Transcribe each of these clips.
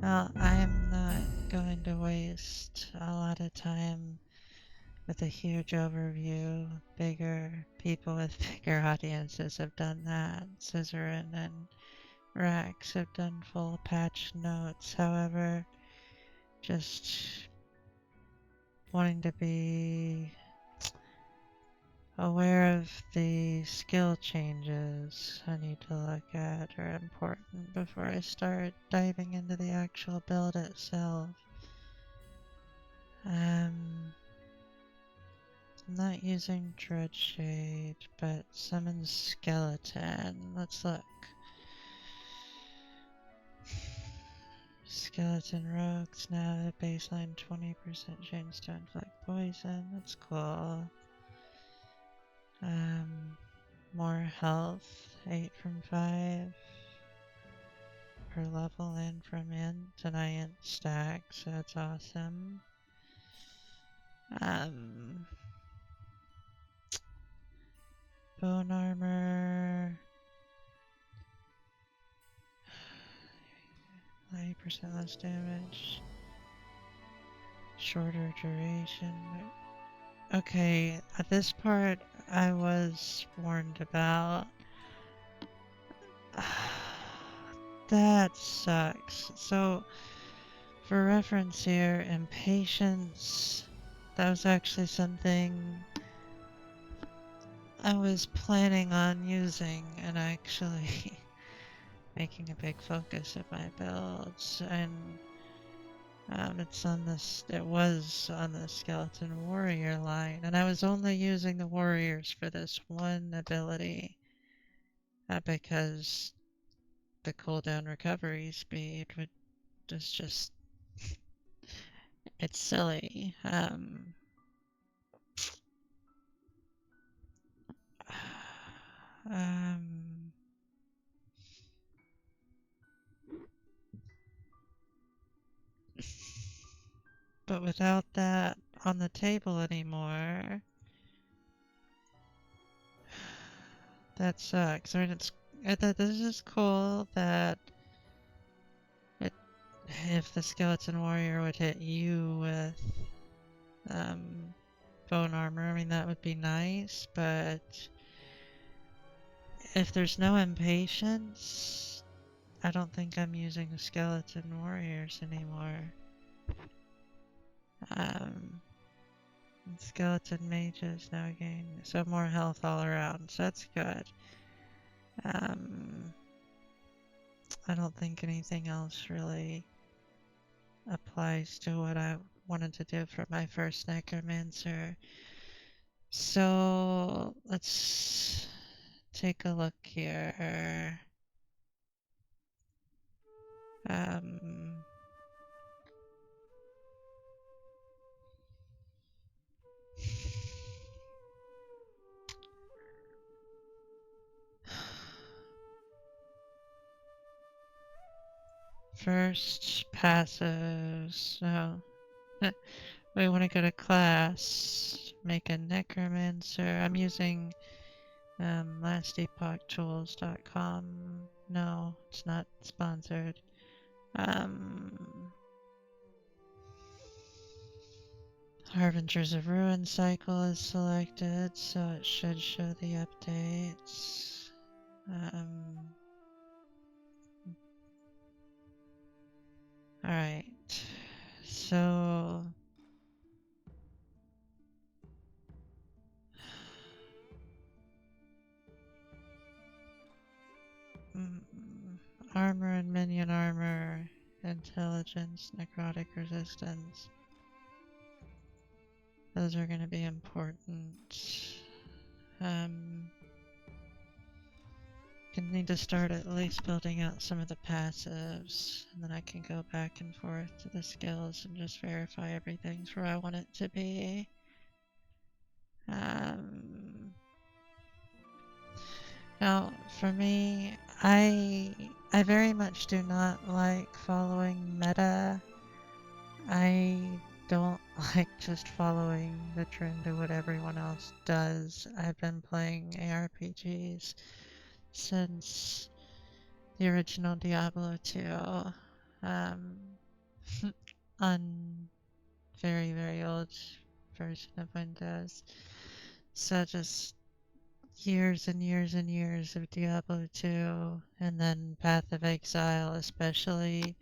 Well, I'm not going to waste a lot of time with a huge overview. Bigger people with bigger audiences have done that. Scissorin and Rax have done full patch notes. However, just wanting to be aware of the skill changes I need to look at are important before I start diving into the actual build itself. I'm not using Dreadshade, but summon Skeleton. Let's look. Skeleton Rogues now at baseline 20% chance to inflict poison. That's cool. More health, 8 from 5 per level and from int, and I int stack, so that's awesome. Bone armor, 90% less damage, shorter duration. Okay, at this part I was warned about. That sucks. So, for reference here, Impatience, that was actually something I was planning on using and actually making a big focus of my builds, and it was on the Skeleton Warrior line, and I was only using the warriors for this one ability, because the cooldown recovery speed is just, it's silly. But without that on the table anymore, that sucks. I mean, this is cool that if the Skeleton Warrior would hit you with bone armor, I mean, that would be nice, but if there's no Impatience, I don't think I'm using the Skeleton Warriors anymore. Skeleton Mages now gain so more health all around, so that's good. I don't think anything else really applies to what I wanted to do for my first Necromancer. So let's take a look here. First passives. No. We want to go to class. Make a Necromancer. I'm using LastEpochTools.com. No, it's not sponsored. Harbingers of Ruin cycle is selected, so it should show the updates. Alright, so armor and minion armor, intelligence, necrotic resistance. Those are going to be important. Need to start at least building out some of the passives, and then I can go back and forth to the skills and just verify everything's where I want it to be. Now, for me, I very much do not like following meta. I don't like just following the trend of what everyone else does. I've been playing ARPGs since the original Diablo 2. um, on very, very old version of Windows. So just years and years and years of Diablo 2, and then Path of Exile, especially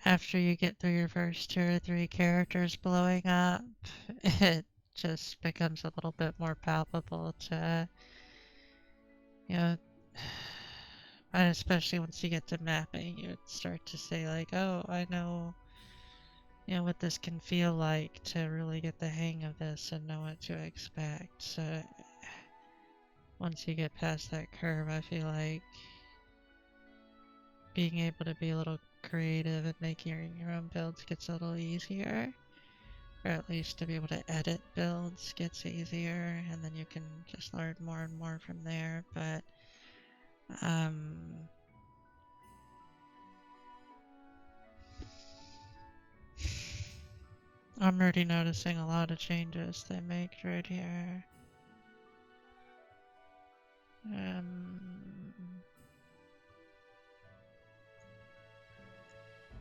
after you get through your first 2 or 3 characters blowing up, it just becomes a little bit more palpable to, you know, and especially once you get to mapping, you start to say like, oh, I know, what this can feel like to really get the hang of this and know what to expect. So once you get past that curve, I feel like being able to be a little creative and making your own builds gets a little easier. Or at least to be able to edit builds gets easier, and then you can just learn more and more from there. But I'm already noticing a lot of changes they make right here.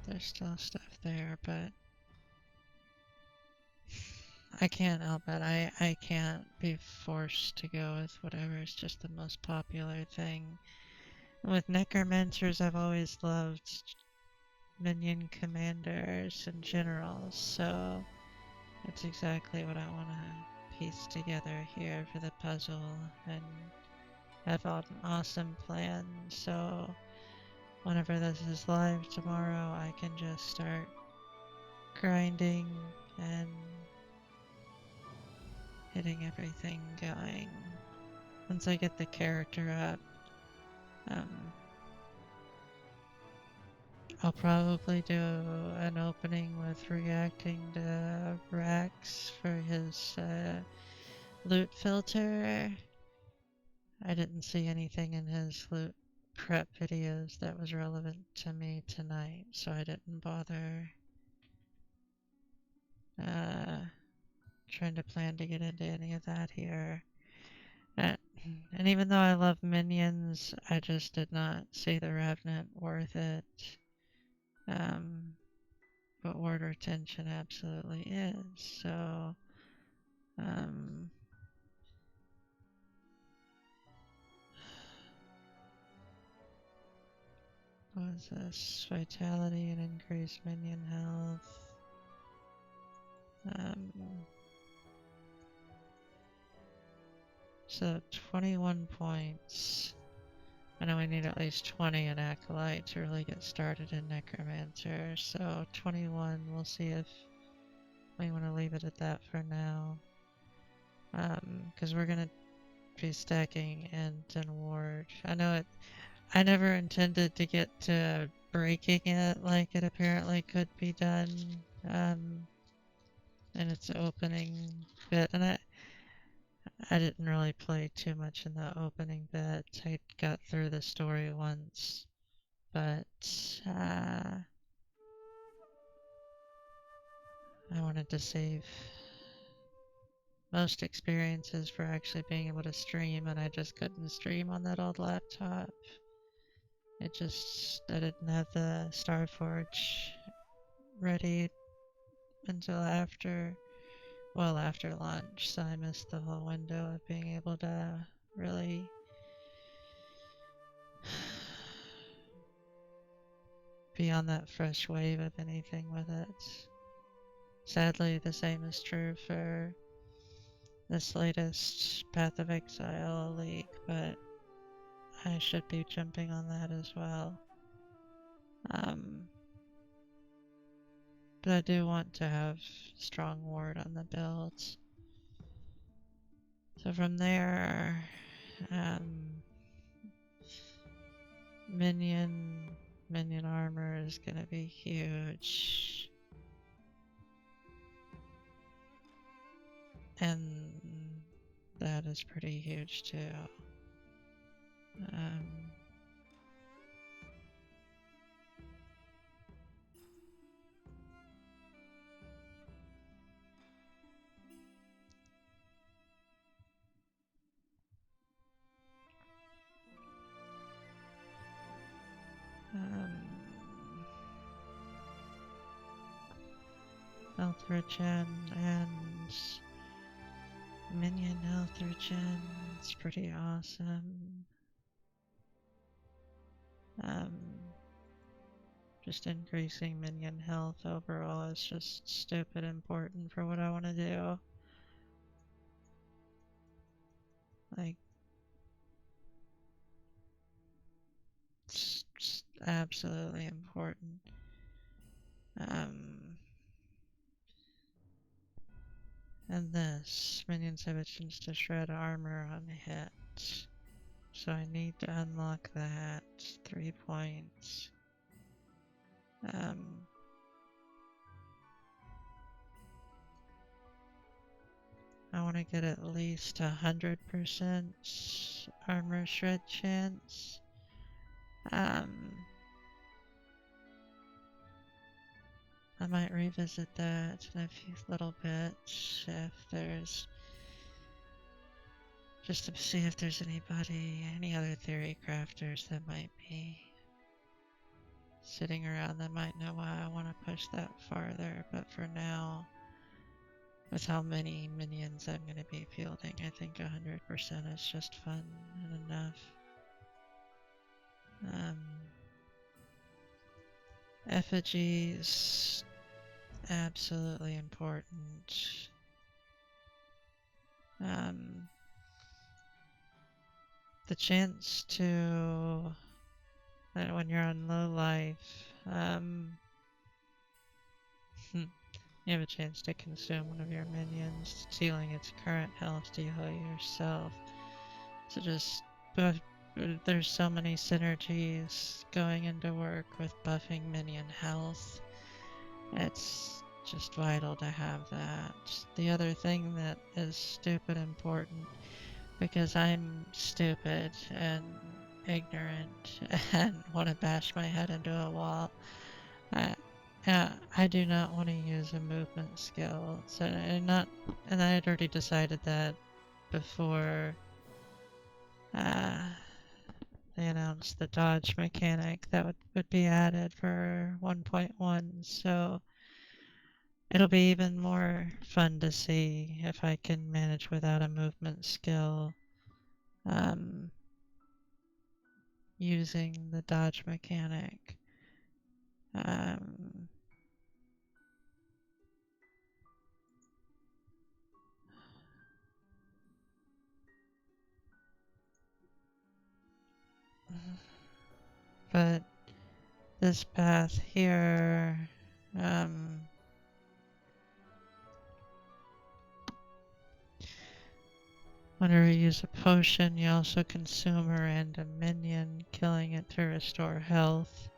There's still stuff there, but I can't help it. I can't be forced to go with whatever is just the most popular thing. With Necromancers, I've always loved minion commanders and generals, so it's exactly what I want to piece together here for the puzzle and have an awesome plan. So whenever this is live tomorrow, I can just start grinding and getting everything going. Once I get the character up, I'll probably do an opening with reacting to Rex for his loot filter. I didn't see anything in his loot prep videos that was relevant to me tonight, so I didn't bother trying to plan to get into any of that here. And even though I love minions, I just did not see the Revenant worth it. But Ward Retention absolutely is, so what is this? Vitality and increased minion health. So 21 points. I know we need at least 20 in Acolyte to really get started in Necromancer, so 21, we'll see if we want to leave it at that for now. Because we're going to be stacking Int and Ward. I never intended to get to breaking it like it apparently could be done in its opening bit, and I didn't really play too much in the opening bit. I got through the story once, but I wanted to save most experiences for actually being able to stream, and I just couldn't stream on that old laptop. I didn't have the Starforge ready until after lunch, so I missed the whole window of being able to really be on that fresh wave of anything with it. Sadly, the same is true for this latest Path of Exile league, but I should be jumping on that as well. But I do want to have strong ward on the builds. So from there, minion armor is gonna be huge. And that is pretty huge too. health regen and minion health regen. It's pretty awesome. Just increasing minion health overall is just stupid important for what I want to do. Like, it's just absolutely important. And this, minions have a chance to shred armor on hit. So I need to unlock that. 3 points. I want to get at least 100% armor shred chance. I might revisit that in a few little bits if there's, just to see if there's any other theory crafters that might be sitting around that might know why I want to push that farther. But for now, with how many minions I'm going to be fielding, I think 100% is just fun and enough. Effigies, absolutely important. The chance to, when you're on low life, you have a chance to consume one of your minions, stealing its current health to heal yourself. So just there's so many synergies going into work with buffing minion health. It's just vital to have that. The other thing that is stupid important, because I'm stupid and ignorant and want to bash my head into a wall, I do not want to use a movement skill. So and I had already decided that before they announced the dodge mechanic that would be added for 1.1, so it'll be even more fun to see if I can manage without a movement skill, using the dodge mechanic. But this path here, whenever you use a potion, you also consume a random minion, killing it to restore health.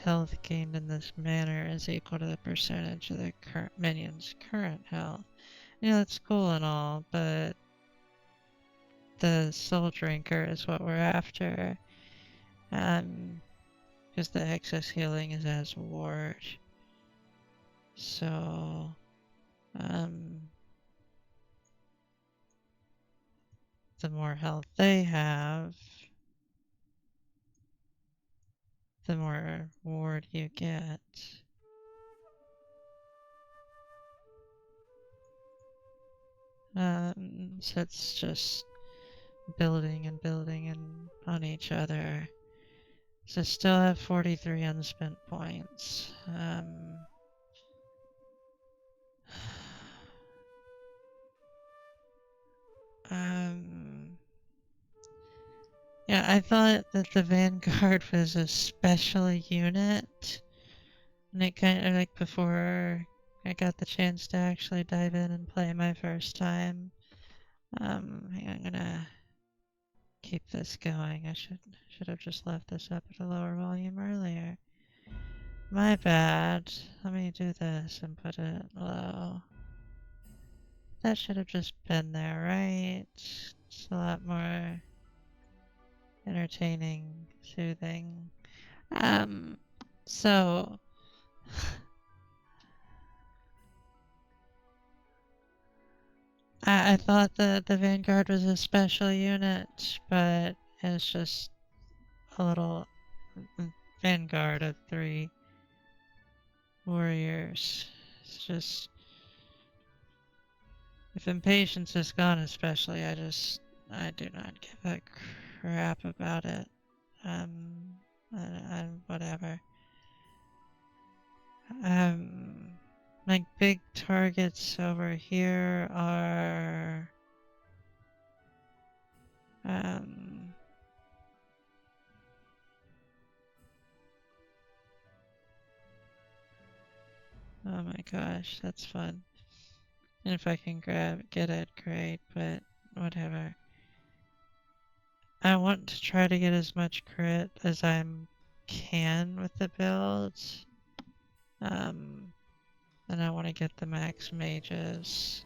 Health gained in this manner is equal to the percentage of the minion's current health. Yeah, that's cool and all, but the soul drinker is what we're after. Because the excess healing is as ward. So, the more health they have, the more ward you get. So it's just building and building and on each other. So still have 43 unspent points. Yeah, I thought that the Vanguard was a special unit. And it kind of, like, before I got the chance to actually dive in and play my first time. I'm gonna keep this going. I should have just left this up at a lower volume earlier. My bad. Let me do this and put it low. That should have just been there, right? It's a lot more entertaining, soothing. So I thought that the Vanguard was a special unit, but it's just a little Vanguard of 3. warriors. It's just, if Impatience is gone especially, I do not give a crap about it. Whatever. My big targets over here are, oh my gosh, that's fun. And if I can get it, great, but whatever. I want to try to get as much crit as I can with the build. And I want to get the max mages.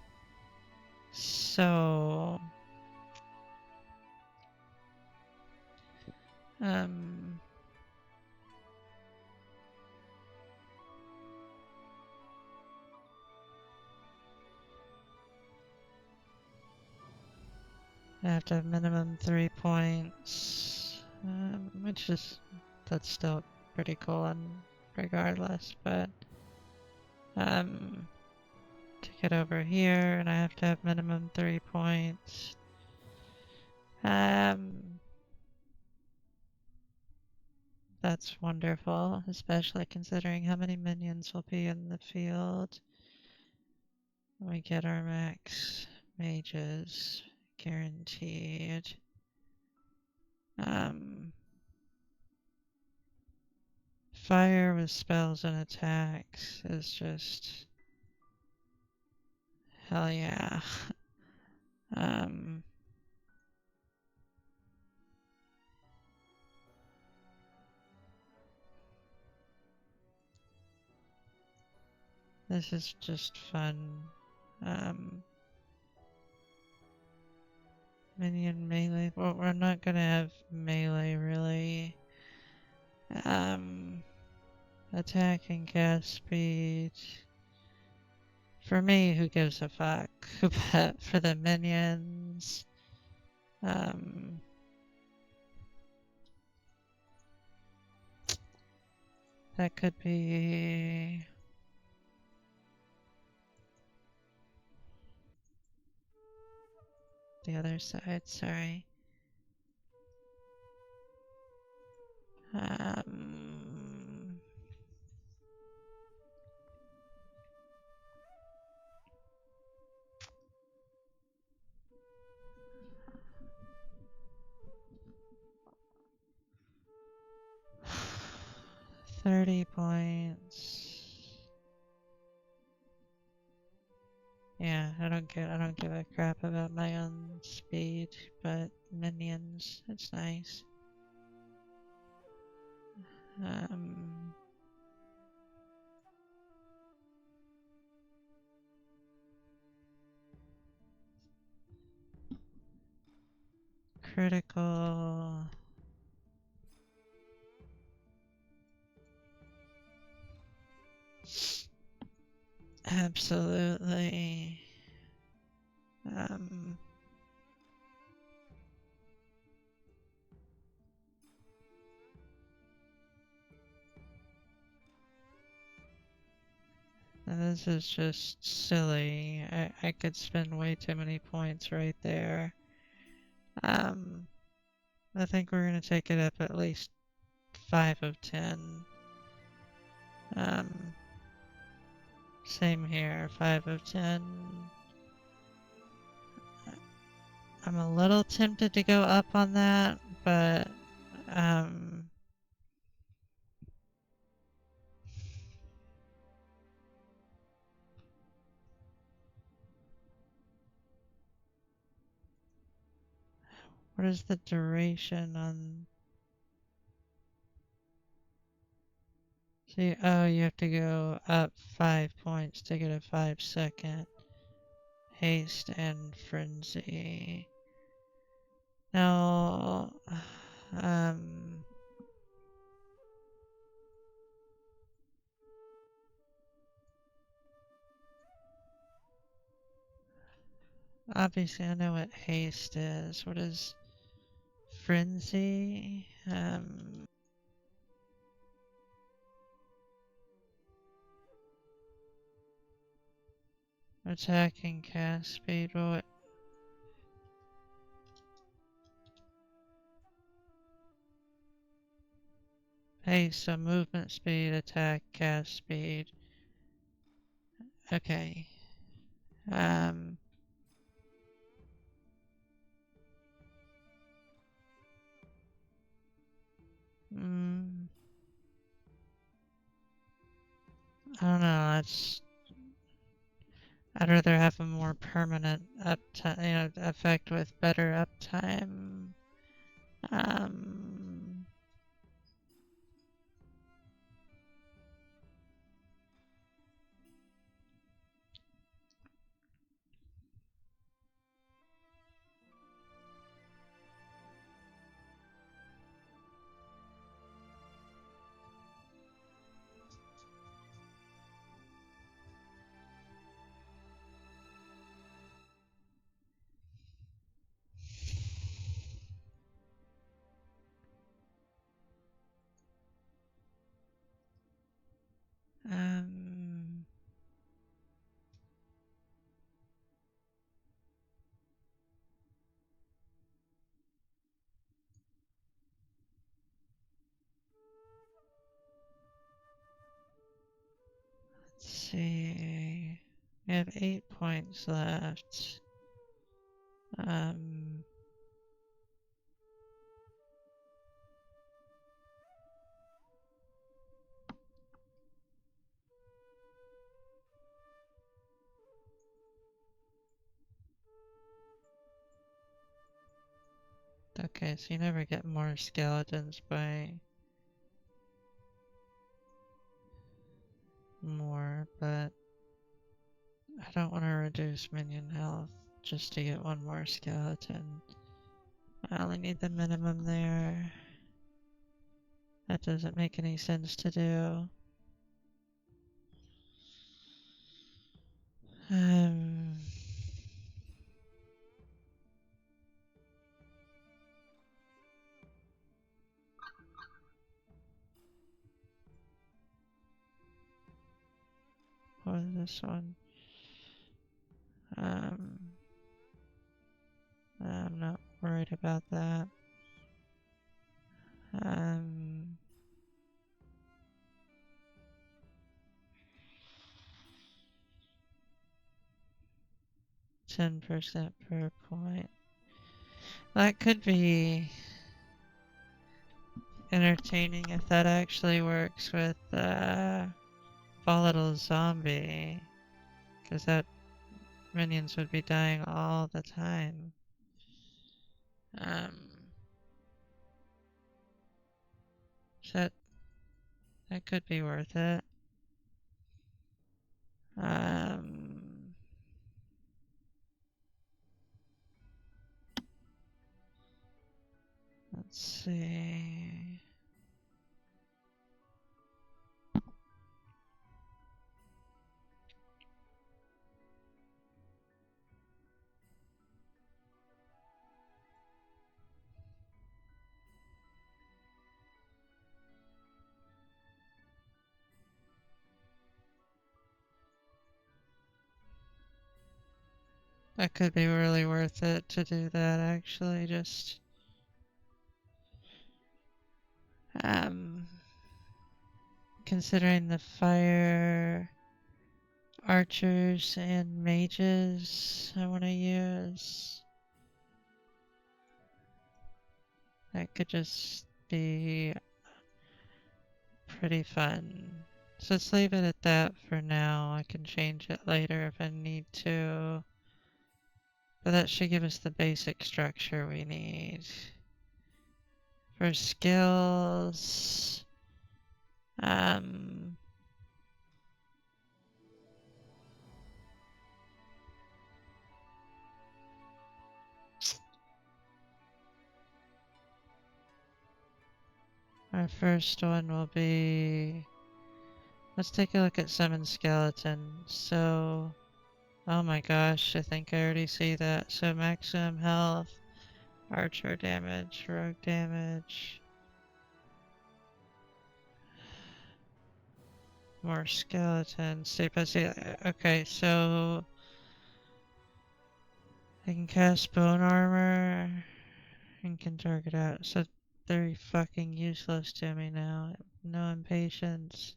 So, I have to have minimum 3 points, that's still pretty cool and regardless, but to get over here, and I have to have minimum 3 points. That's wonderful, especially considering how many minions will be in the field. We get our max mages guaranteed. Fire with spells and attacks is just hell yeah. This is just fun. Minion melee. Well, we're not gonna have melee really. Attack and cast speed. For me, who gives a fuck? But for the minions, that could be the other side, sorry. 30 points. Yeah, I don't give a crap about my own speed, but minions, it's nice. Critical. Absolutely. This is just silly. I could spend way too many points right there. I think we're gonna take it up at least 5 of 10. Same here, 5 of 10. I'm a little tempted to go up on that, but what is the duration on? See, oh, you have to go up 5 points to get a 5-second haste and frenzy. Now, obviously I know what haste is. What is frenzy? Attacking cast speed. What? Hey, so movement speed, attack, cast speed. Okay. Um. Mm, I don't know. I'd rather have a more permanent uptime, effect with better uptime. Um. Um. Let's see. We have 8 points left. Um. Okay, so you never get more skeletons by more, but I don't want to reduce minion health just to get one more skeleton. I only need the minimum there. That doesn't make any sense to do. Um, what is this one? Um, I'm not worried about that. Um, 10% per point. That could be entertaining if that actually works with Volatile Zombie, because that minions would be dying all the time. So that could be worth it. Let's see. That could be really worth it to do that actually, just considering the fire archers and mages I want to use. That could just be pretty fun. So let's leave it at that for now. I can change it later if I need to. But that should give us the basic structure we need. For skills, um, our first one will be, let's take a look at summon skeleton. So, oh my gosh, I think I already see that. So maximum health, archer damage, rogue damage, more skeletons, stay plus eight. Okay, so I can cast bone armor and can target out. So they're fucking useless to me now. No impatience.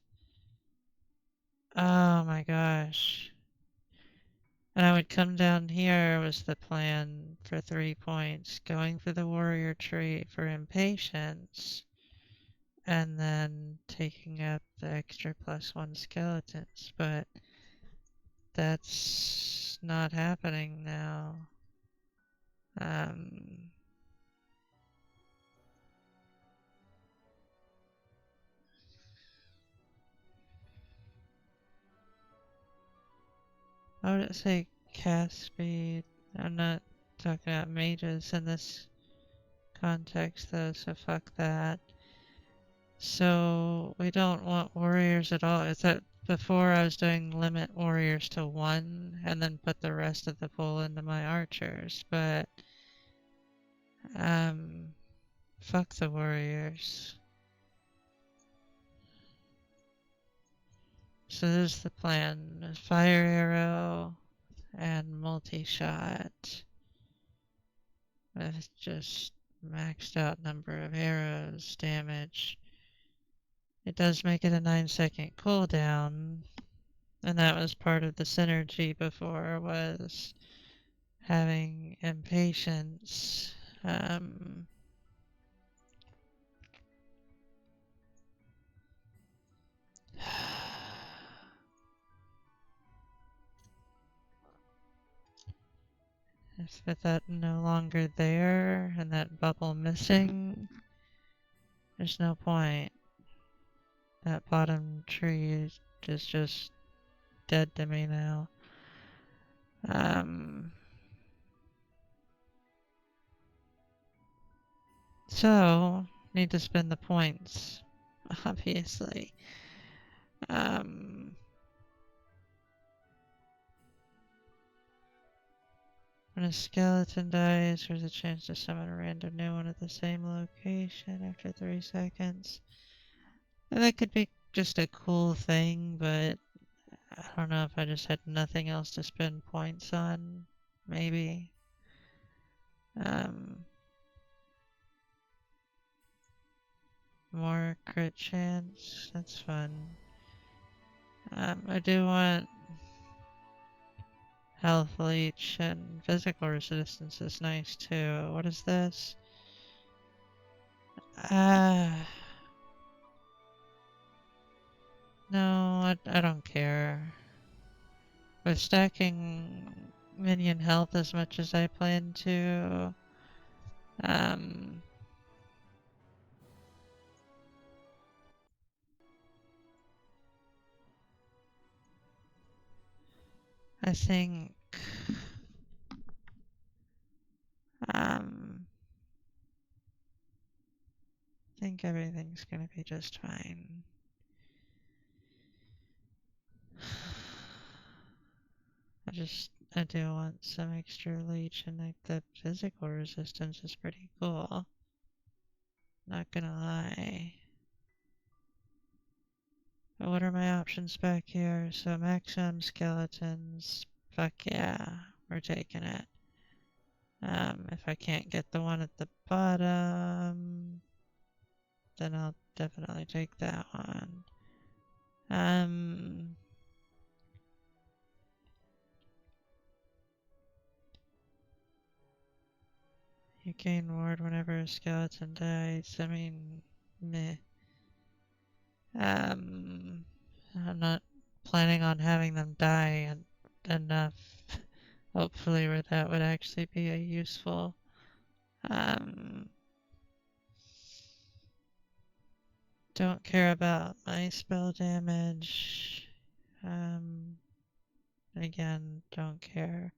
Oh my gosh. And I would come down here was the plan for 3 points, going for the warrior trait for impatience, and then taking up the extra +1 skeletons, but that's not happening now. Um, I would say cast speed. I'm not talking about mages in this context though, so fuck that. So we don't want warriors at all. Is that before I was doing limit warriors to 1 and then put the rest of the pool into my archers, but fuck the warriors. So this is the plan. Fire arrow and multi-shot. With just maxed out number of arrows, damage. It does make it a 9-second cooldown, and that was part of the synergy before, was having impatience. With that no longer there and that bubble missing, there's no point. That bottom tree is just dead to me now. So, need to spend the points, obviously. When a skeleton dies, there's a chance to summon a random new one at the same location after 3 seconds. And that could be just a cool thing, but I don't know if I just had nothing else to spend points on. Maybe. More crit chance. That's fun. I do want health leech and physical resistance is nice too. What is this? No, I don't care. With stacking minion health as much as I plan to, I think everything's gonna be just fine. I do want some extra leech, and like the physical resistance is pretty cool. Not gonna lie. But what are my options back here? So maximum skeletons. Fuck yeah, we're taking it. If I can't get the one at the bottom, then I'll definitely take that one. You gain ward whenever a skeleton dies. I mean, meh. I'm not planning on having them die enough. Hopefully, where that would actually be a useful. Don't care about my spell damage. Again, don't care.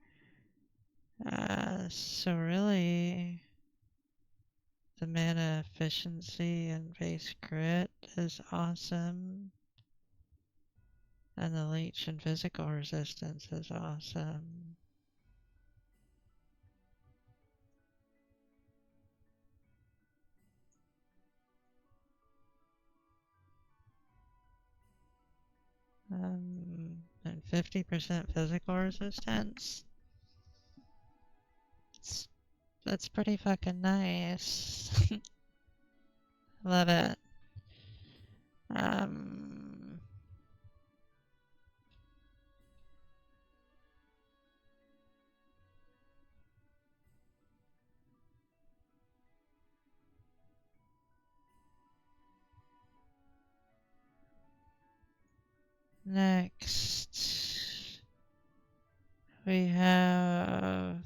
So really, the mana efficiency and base crit is awesome. And the leech and physical resistance is awesome. And 50% physical resistance. That's pretty fucking nice. Love it. Next, we have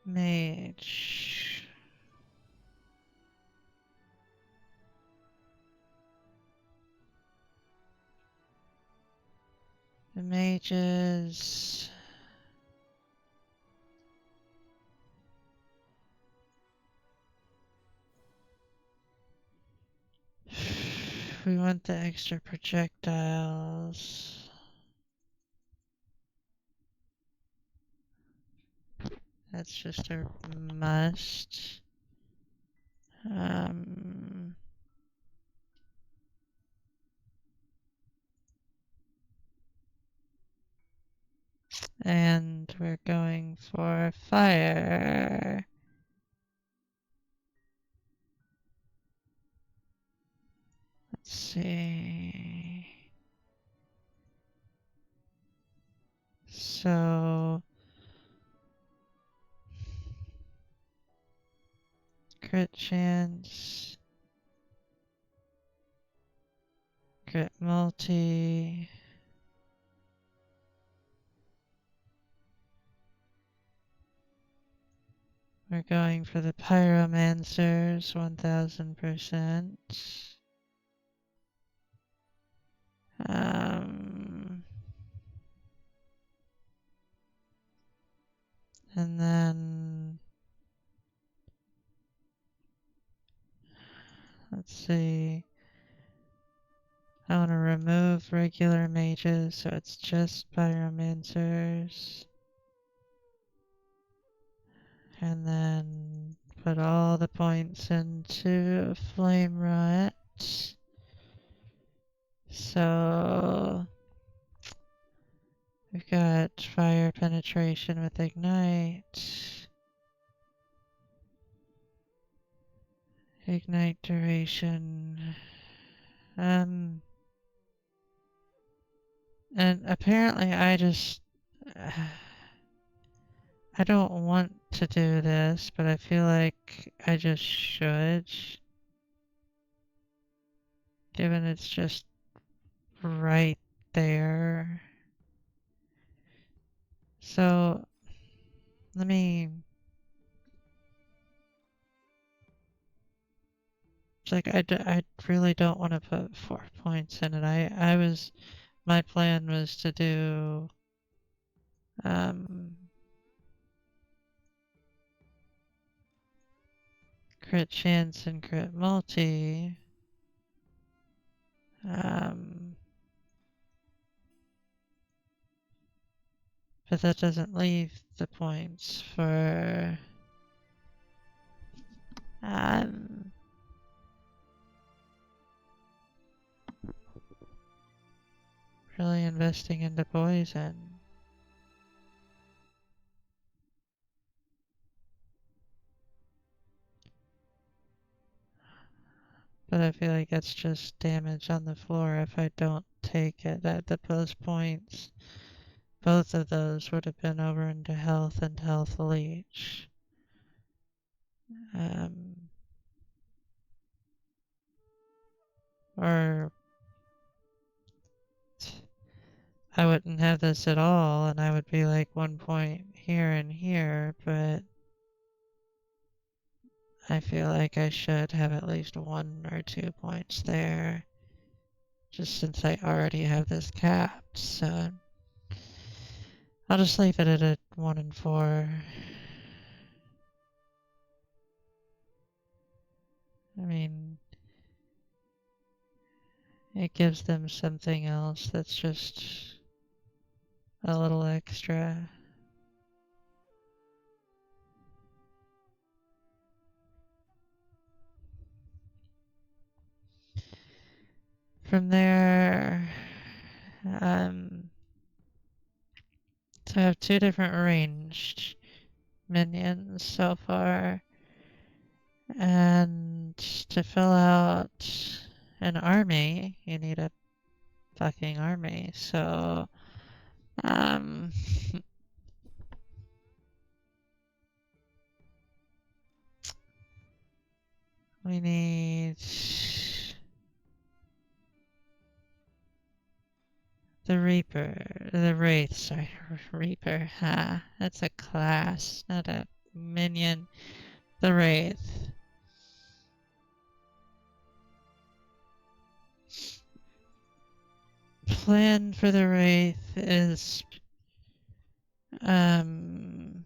Mage. The mages. We want the extra projectiles. That's just a must. And we're going for fire. Let's see. So crit chance, crit multi, we're going for the pyromancers 1000%. And then let's see. I want to remove regular mages, so it's just pyromancers. And then put all the points into flame rot. So we've got fire penetration with ignite. Ignite duration. And apparently I just I don't want to do this, but I feel like I just should, given it's just right there. So let me, it's like I really don't want to put 4 points in it. My plan was to do crit chance and crit multi. But that doesn't leave the points for really investing into poison. But I feel like it's just damage on the floor if I don't take it at those points. Both of those would have been over into health and health leech. Or I wouldn't have this at all and I would be like 1 point here and here, but I feel like I should have at least 1 or 2 points there. just since I already have this capped, so I'll just leave it at a 1 and 4. I mean, it gives them something else that's just a little extra. From there, so I have 2 different ranged minions so far. And to fill out an army, you need a fucking army. So, um, we need the Wraith, sorry, Reaper. Ha, that's a class, not a minion. The Wraith. Plan for the Wraith is, um,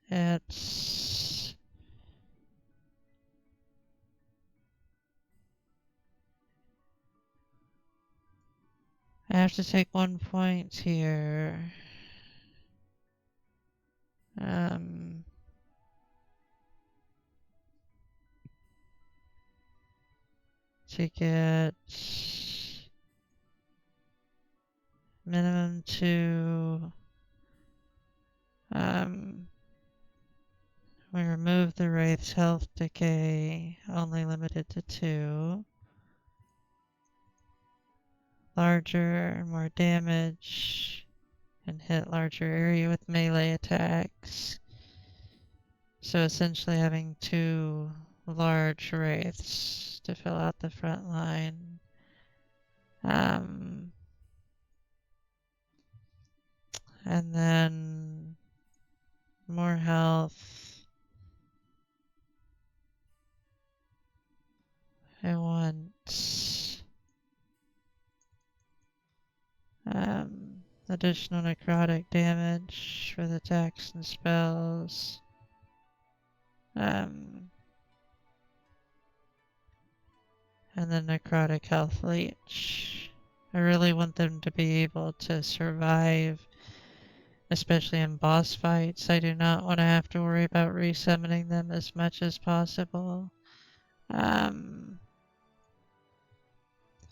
it's I have to take 1 point here. Um, to get minimum 2. We remove the Wraith's health decay, only limited to 2. Larger, more damage, and hit larger area with melee attacks. So essentially having 2 large Wraiths to fill out the front line. And then more health. I want additional necrotic damage for the attacks and spells. And then necrotic health leech. I really want them to be able to survive, especially in boss fights. I do not want to have to worry about resummoning them as much as possible.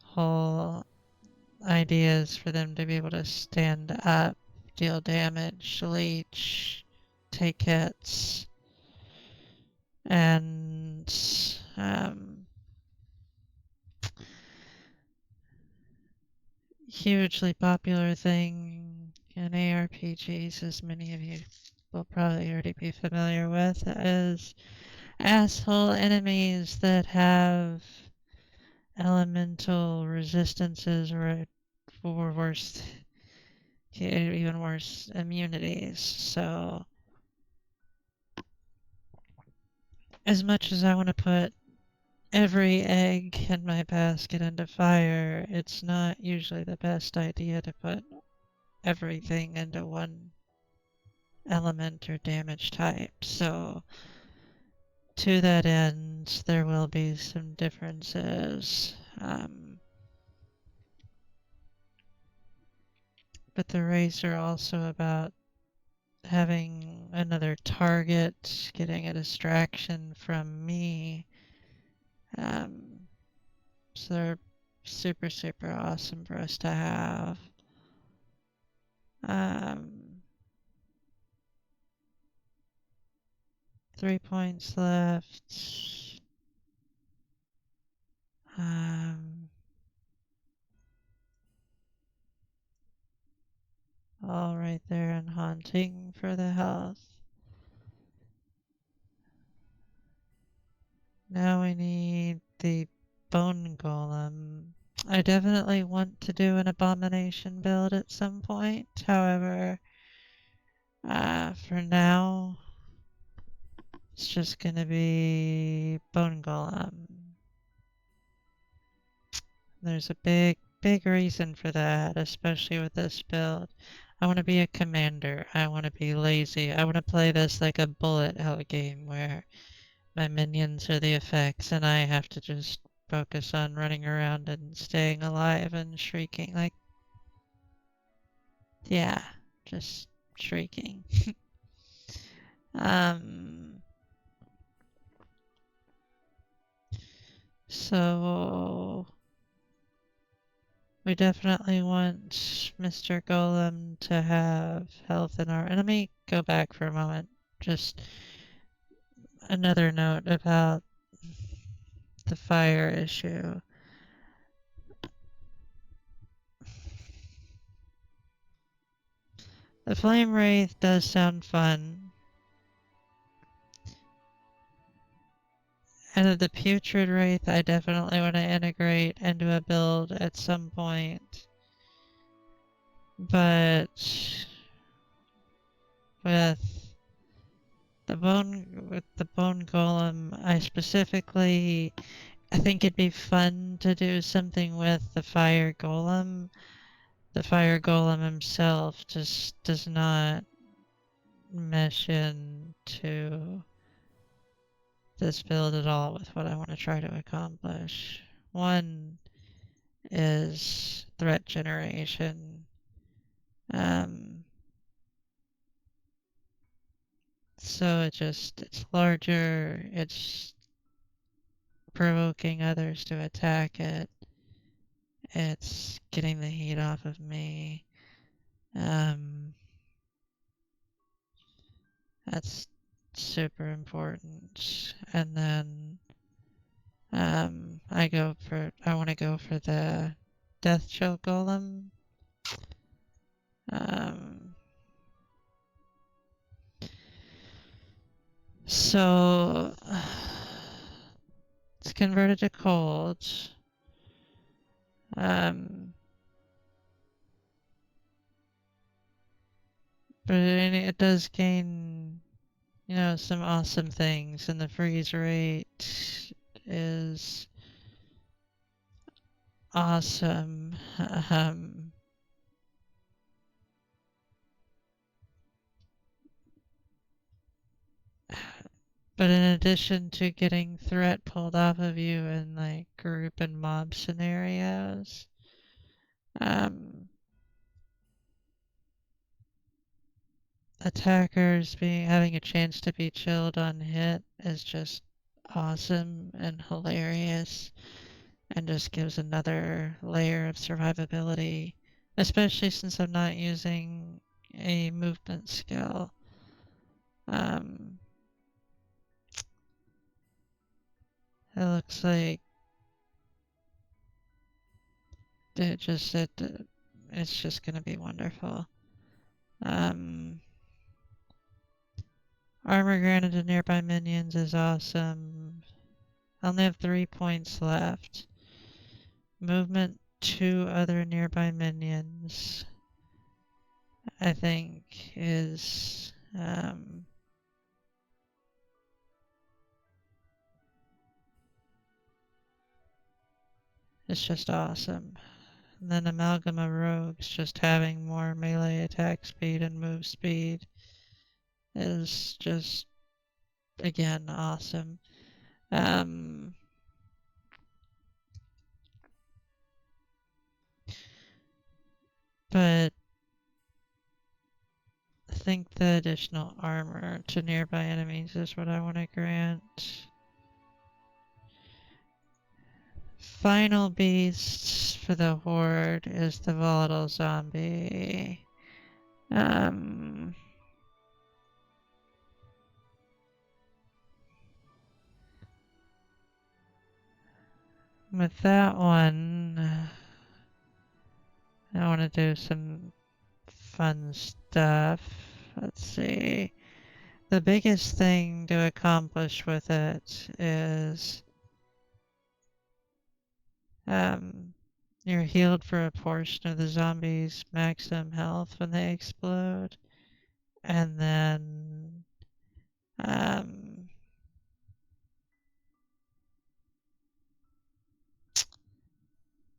Whole idea is for them to be able to stand up, deal damage, leech, take hits, and hugely popular thing in ARPGs, as many of you will probably already be familiar with, is asshole enemies that have elemental resistances or worse, even worse, immunities. So, as much as I want to put every egg in my basket into fire, it's not usually the best idea to put everything into one element or damage type. So, to that end, there will be some differences. But the raids are also about having another target, getting a distraction from me. So they're super, super awesome for us to have. 3 points left. All right there and haunting for the health. Now we need the Bone Golem. I definitely want to do an Abomination build at some point. However, for now, it's just gonna be Bone Golem. There's a big reason for that, especially with this build. I want to be a commander. I want to be lazy. I want to play this like a bullet hell game where my minions are the effects and I have to just focus on running around and staying alive and shrieking. Like, yeah, just shrieking. So we definitely want Mr. Golem to have health in our... And let me go back for a moment. Just another note about the fire issue. The Flame Wraith does sound fun. And the Putrid Wraith I definitely want to integrate into a build at some point. But with the Bone Golem, I think it'd be fun to do something with the Fire Golem. The Fire Golem himself just does not mesh into this build at all with what I want to try to accomplish. One is threat generation. So it's larger, it's provoking others to attack it, it's getting the heat off of me. That's super important. And then I want to go for the Death Chill Golem. So it's converted to cold. But it does gain, some awesome things, and the freeze rate is awesome. But in addition to getting threat pulled off of you in like group and mob scenarios, attackers having a chance to be chilled on hit is just awesome and hilarious and just gives another layer of survivability, especially since I'm not using a movement skill. It looks like it's just gonna be wonderful. Armor granted to nearby minions is awesome. I only have 3 points left. Movement to other nearby minions, I think, is it's just awesome. And then Amalgam of Rogues, just having more melee attack speed and move speed is just, again, awesome. But I think the additional armor to nearby enemies is what I want to grant. Final beast for the horde is the Volatile zombie. With that one, I want to do some fun stuff. Let's see. The biggest thing to accomplish with it is Um, you're healed for a portion of the zombie's maximum health when they explode. And then um,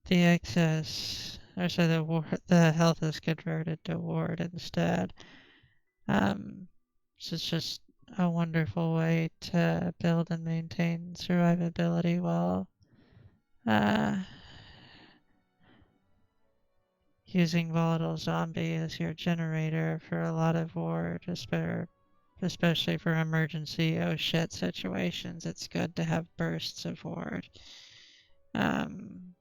the excess, or so the health is converted to ward instead. So it's just a wonderful way to build and maintain survivability while uh, using Volatile Zombie as your generator for a lot of ward, especially for emergency oh shit situations. It's good to have bursts of ward. Um,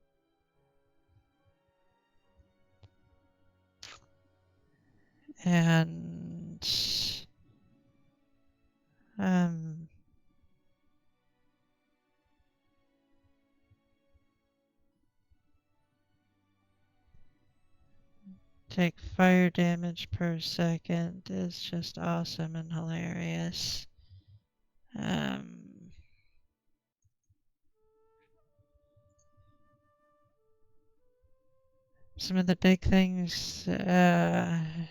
and um, take fire damage per second is just awesome and hilarious. Um, some of the big things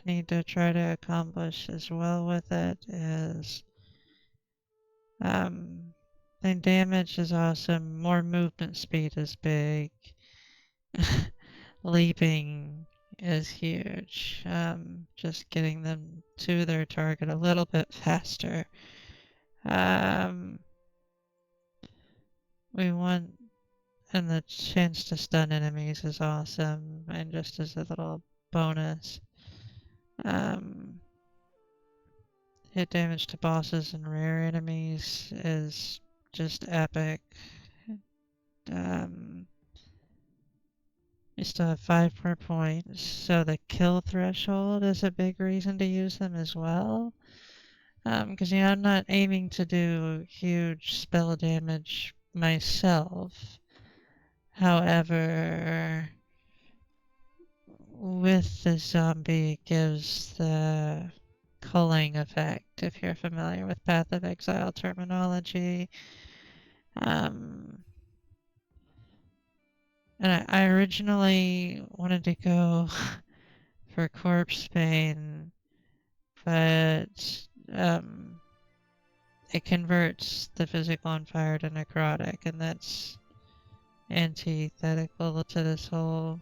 need to try to accomplish as well with it is the damage is awesome, more movement speed is big, leaping is huge, just getting them to their target a little bit faster. We want, and the chance to stun enemies is awesome, and just as a little bonus. Hit damage to bosses and rare enemies is just epic. You still have 5 per point, so the kill threshold is a big reason to use them as well. Because I'm not aiming to do huge spell damage myself. However, with the zombie, it gives the culling effect, if you're familiar with Path of Exile terminology. And I originally wanted to go for Corpse Pain, but it converts the physical on fire to necrotic, and that's antithetical to this whole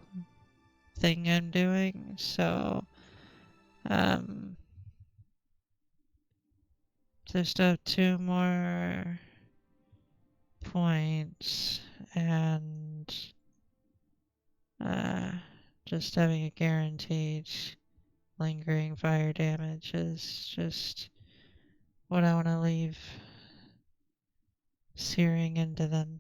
thing I'm doing. So, just have 2 more points, and just having a guaranteed lingering fire damage is just what I want to leave searing into them.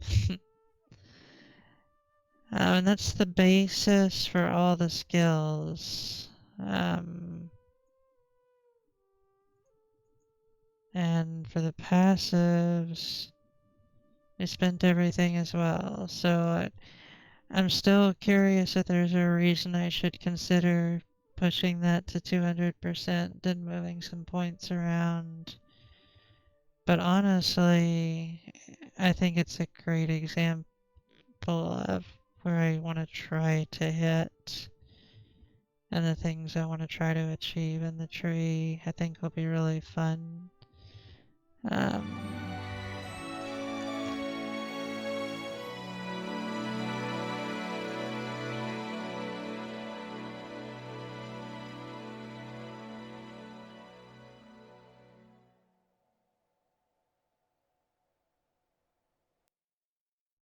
And that's the basis for all the skills. And for the passives, I spent everything as well. So I'm still curious if there's a reason I should consider pushing that to 200% and moving some points around. But honestly, I think it's a great example of where I want to try to hit and the things I want to try to achieve in the tree. I think will be really fun.